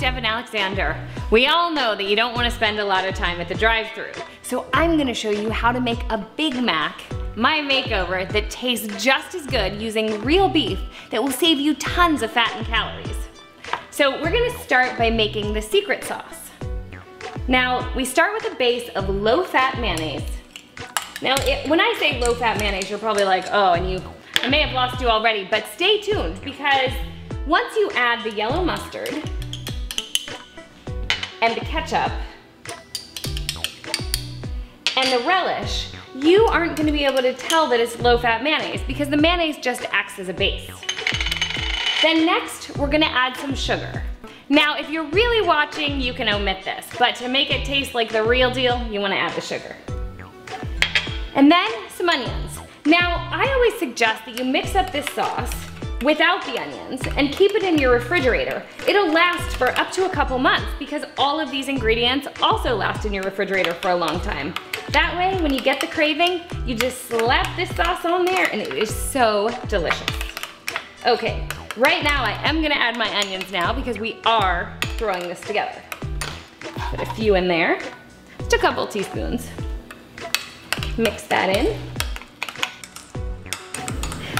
Devin Alexander. We all know that you don't want to spend a lot of time at the drive-thru. So I'm gonna show you how to make a Big Mac, my makeover, that tastes just as good using real beef that will save you tons of fat and calories. So we're gonna start by making the secret sauce. Now, we start with a base of low-fat mayonnaise. Now, when I say low-fat mayonnaise, you're probably like, oh, and I may have lost you already, but stay tuned because once you add the yellow mustard and the ketchup and the relish, you aren't gonna be able to tell that it's low-fat mayonnaise because the mayonnaise just acts as a base. Then next, we're gonna add some sugar. Now, if you're really watching, you can omit this, but to make it taste like the real deal, you wanna add the sugar. And then some onions. Now, I always suggest that you mix up this sauce without the onions and keep it in your refrigerator. It'll last for up to a couple months because all of these ingredients also last in your refrigerator for a long time. That way, when you get the craving, you just slap this sauce on there and it is so delicious. Okay, right now I am gonna add my onions now because we are throwing this together. Put a few in there, just a couple teaspoons. Mix that in.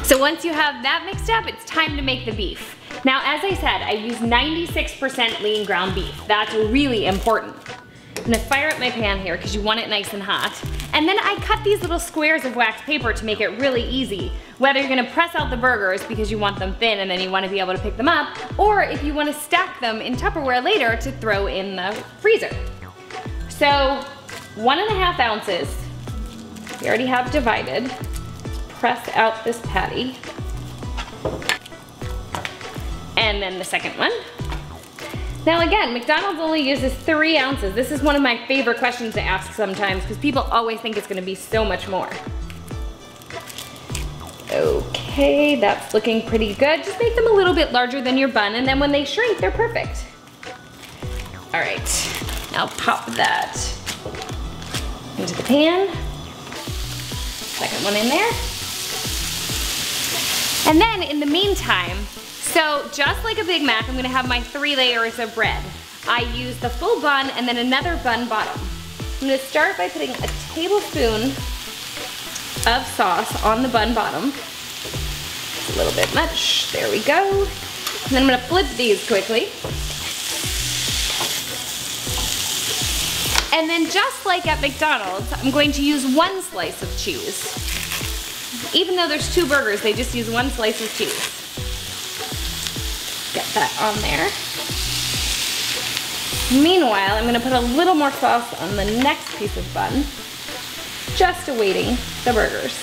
So once you have that mixed up, it's time to make the beef. Now, as I said, I use 96% lean ground beef. That's really important. I'm gonna fire up my pan here because you want it nice and hot. And then I cut these little squares of wax paper to make it really easy. Whether you're gonna press out the burgers because you want them thin and then you wanna be able to pick them up, or if you wanna stack them in Tupperware later to throw in the freezer. So 1.5 ounces, we already have divided. Press out this patty. And then the second one. Now again, McDonald's only uses 3 ounces. This is one of my favorite questions to ask sometimes because people always think it's gonna be so much more. Okay, that's looking pretty good. Just make them a little bit larger than your bun and then when they shrink, they're perfect. All right, now pop that into the pan. Second one in there. And then in the meantime, so just like a Big Mac, I'm gonna have my 3 layers of bread. I use the full bun and then another bun bottom. I'm gonna start by putting a tablespoon of sauce on the bun bottom. It's a little bit much, there we go. And then I'm gonna flip these quickly. And then just like at McDonald's, I'm going to use 1 slice of cheese. Even though there's 2 burgers, they just use 1 slice of cheese. Get that on there. Meanwhile, I'm gonna put a little more sauce on the next piece of bun, just awaiting the burgers.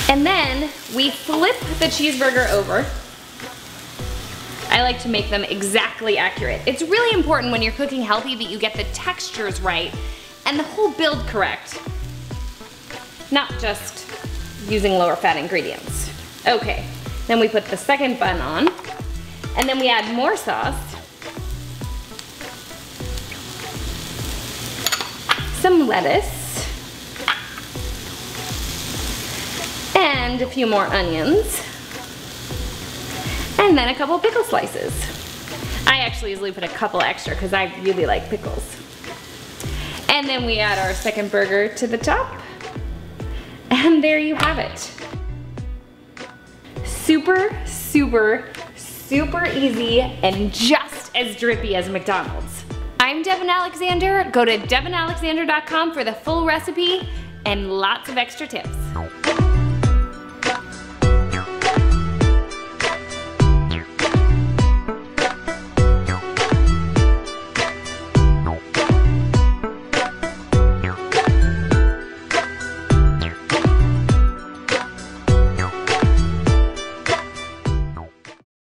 And then we flip the cheeseburger over. I like to make them exactly accurate. It's really important when you're cooking healthy that you get the textures right and the whole build correct, not just using lower fat ingredients. Okay, then we put the second bun on, and then we add more sauce, some lettuce, and a few more onions, and then a couple pickle slices. I actually usually put a couple extra because I really like pickles. And then we add our second burger to the top. And there you have it. Super, super, super easy and just as drippy as McDonald's. I'm Devin Alexander. Go to devinalexander.com for the full recipe and lots of extra tips.